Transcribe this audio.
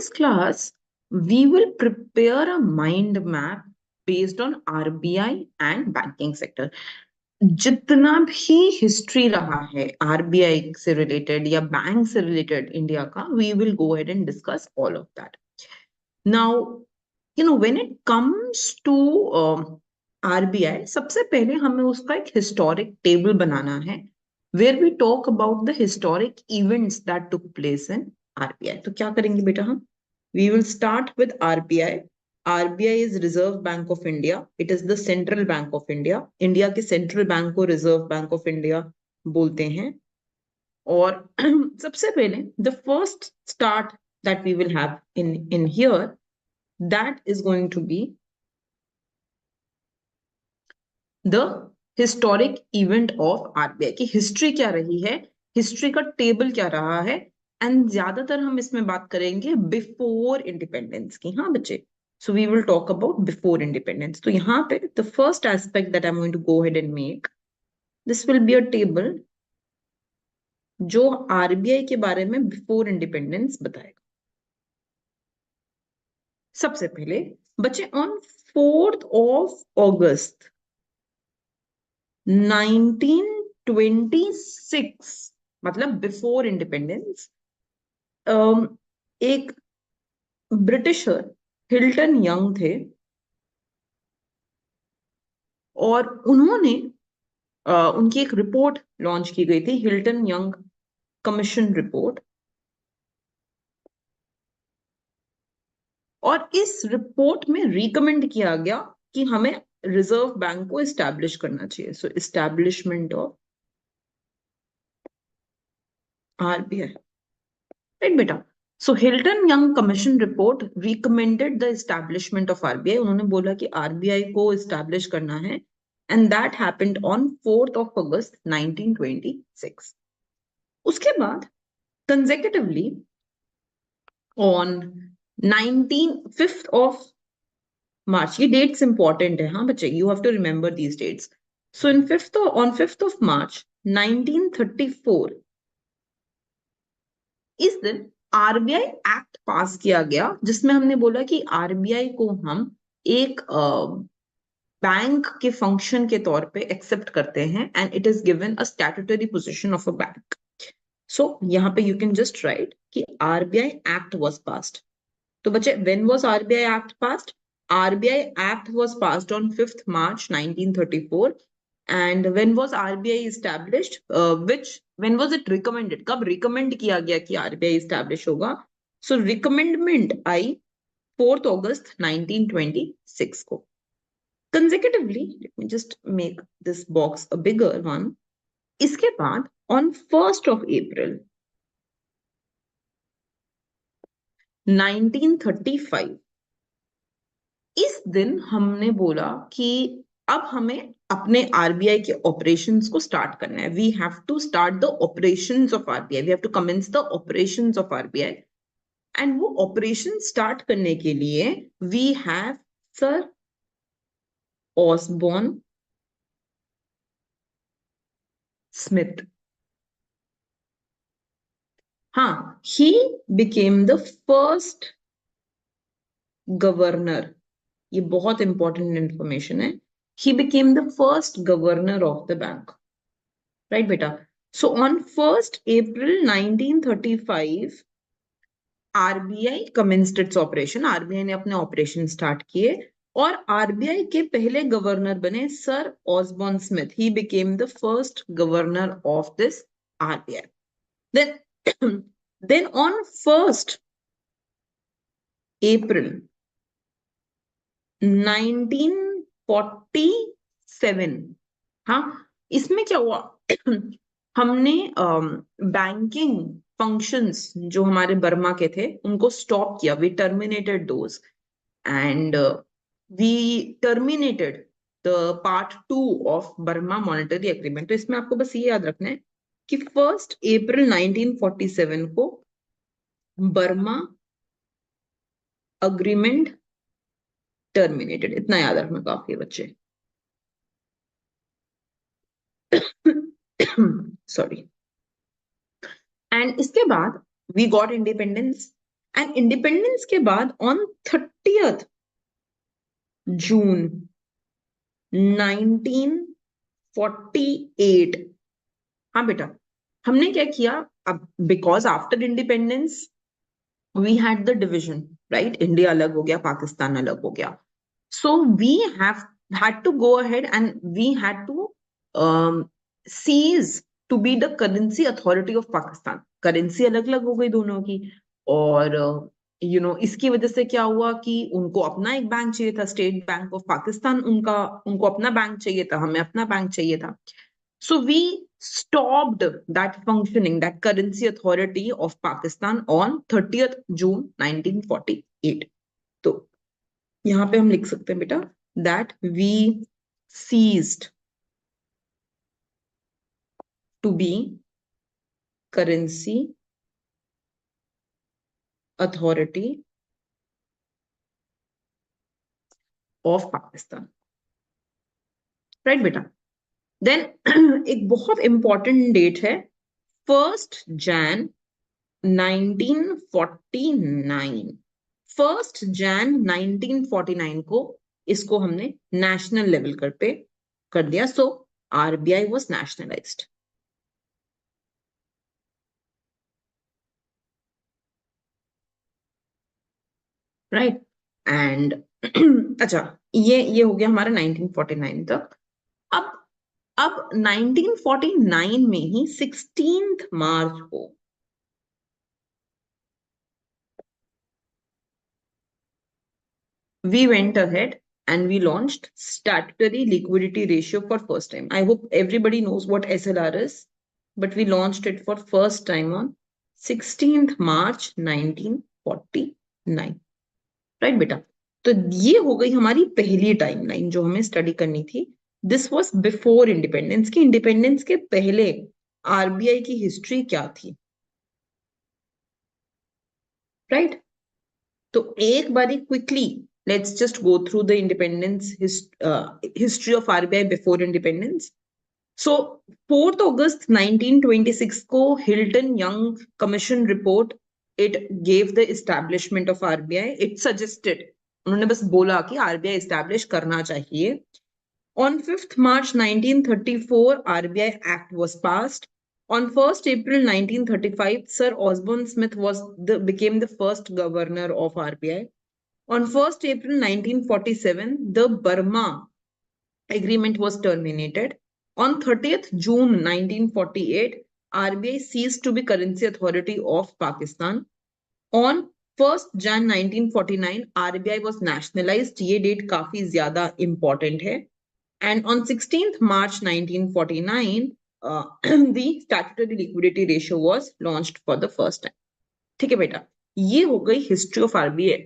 this class, we will prepare a mind map based on RBI and banking sector. जितना भी history रहा है RBI से related या बैंक से रिलेटेड इंडिया का, we will go ahead and discuss all of that. Now when it comes to RBI, सबसे पहले हमें उसका एक हिस्टोरिक टेबल बनाना है where we talk about the historic events that took place in RBI. तो क्या करेंगे बेटा हम? We will start with RBI. RBI is reserve bank of India. It is the central bank of India. India के central bank को reserve bank of India बोलते हैं. और सबसे पहले the first start that we will have in here, that is going to be the historic event of RBI. की history क्या रही है, हिस्ट्री का टेबल क्या रहा है, एंड ज्यादातर हम इसमें बात करेंगे बिफोर इंडिपेंडेंस की. हाँ बच्चे, so we will talk about before independence. तो यहाँ पे the first aspect that I'm going to go ahead and make, this will be a table जो आरबीआई के बारे में बिफोर इंडिपेंडेंस बताएगा. सबसे पहले बच्चे, ऑन 4th of August 1926, मतलब बिफोर इंडिपेंडेंस, एक ब्रिटिशर हिल्टन यंग थे और उन्होंने उनकी एक रिपोर्ट लॉन्च की गई थी, हिल्टन यंग कमीशन रिपोर्ट. और इस रिपोर्ट में रिकमेंड किया गया कि हमें रिजर्व बैंक को एस्टैब्लिश करना चाहिए. So establishment of RBI, right बेटा. So Hilton Young commission report recommended the establishment of RBI. उन्होंने बोला कि आरबीआई को एस्टैब्लिश करना है, and that happened on 4th of August 1926. उसके बाद consecutively on 5th of March, ये dates important है हाँ बच्चे, you have to remember these dates. So on 5th of March 1934, इस दिन आरबीआई एक्ट पास किया गया जिसमें हमने बोला कि आरबीआई को हम एक बैंक के फंक्शन के तौर पे एक्सेप्ट करते हैं, and it is given a statutory position of a bank. So यहाँ पे यू कैन जस्ट राइट कि आरबीआई एक्ट वाज पास्ड. तो बच्चे, when was RBI act passed? RBI Act was passed on 5th March 1934. And when was RBI established? When was it recommended? कब recommend किया गया कि RBI establish होगा? So recommendment आई 4th August 1926 को. Consecutively, let me just make this box a bigger one. इसके बाद on 1st of April 1935, इस दिन हमने बोला कि अब हमें अपने आरबीआई के ऑपरेशंस को स्टार्ट करना है. We have to start the operations of RBI. We have to commence the operations of RBI. And वो ऑपरेशन स्टार्ट करने के लिए we have sir Osborne Smith. हाँ, he became the first governor. ये बहुत इंपॉर्टेंट इंफॉर्मेशन है. He became the first governor of the bank. Right, beta? So on 1st April 1935, RBI commenced its operation. RBI ने अपने operation start किए और RBI के पहले गवर्नर बने sir Osborne Smith. He became the first governor of this RBI. Then on 1st April 1947, हाँ, इसमें क्या हुआ? हमने बैंकिंग फंक्शंस जो हमारे बर्मा के थे उनको स्टॉप किया. We terminated those and we terminated the part 2 of Burma monetary agreement. तो इसमें आपको बस ये याद रखना है कि 1st April 1947 को बर्मा अग्रीमेंट टर्मिनेटेड. इतना याद रखना काफी है बच्चे. सॉरी. एंड इसके बाद we got independence and independence के बाद ऑन 30th जून 1948, हाँ बेटा, हमने क्या किया, अब because after independence we had the division, right, India अलग हो गया, पाकिस्तान अलग हो गया. So we have had to go ahead and we had to cease to be the currency authority of Pakistan. Currency अलग अलग हो गई दोनों की. और इसकी वजह से क्या हुआ कि उनको अपना एक बैंक चाहिए था, स्टेट बैंक ऑफ पाकिस्तान, उनको अपना बैंक चाहिए था, हमें अपना बैंक चाहिए था. So we stopped that functioning, that currency authority of Pakistan on 30th June 1948. तो यहां पे हम लिख सकते हैं बेटा that we ceased to be currency authority of Pakistan. Right बेटा. देन एक बहुत इंपॉर्टेंट डेट है 1 Jan 1949. 1 Jan 1949 को इसको हमने नेशनल लेवल पे कर दिया. So RBI was nationalised. Right. And अच्छा, ये हो गया हमारा 1949 तक. अब 1949 में ही 16 मार्च को we went ahead and we launched statutory liquidity ratio for first time. I hope everybody knows what SLR is, but we launched it for first time on 16th March 1949. Right बेटा. तो ये हो गई हमारी पहली टाइमलाइन जो हमें study करनी थी. This was before independence. की इंडिपेंडेंस के पहले आरबीआई की हिस्ट्री क्या थी. राइट. तो एक बारी quickly let's just go through the independence history of RBI before independence. So 4th August 1926 को Hilton Young Commission report, it gave the establishment of RBI. It suggested, उन्होंने बस बोला कि RBI establish करना चाहिए. On 5th March 1934, RBI Act was passed. On 1st April 1935, Sir Osborne Smith became the first governor of RBI. On 1st April 1947, the Burma Agreement was terminated. On 30th June 1948, RBI ceased to be currency authority of Pakistan. On 1st Jan 1949, RBI was nationalized. ये date काफी ज्यादा important है. And on 16th March 1949, the statutory liquidity ratio was launched for the first time. ठीक है बेटा, ये हो गई हिस्ट्री ऑफ आरबीआई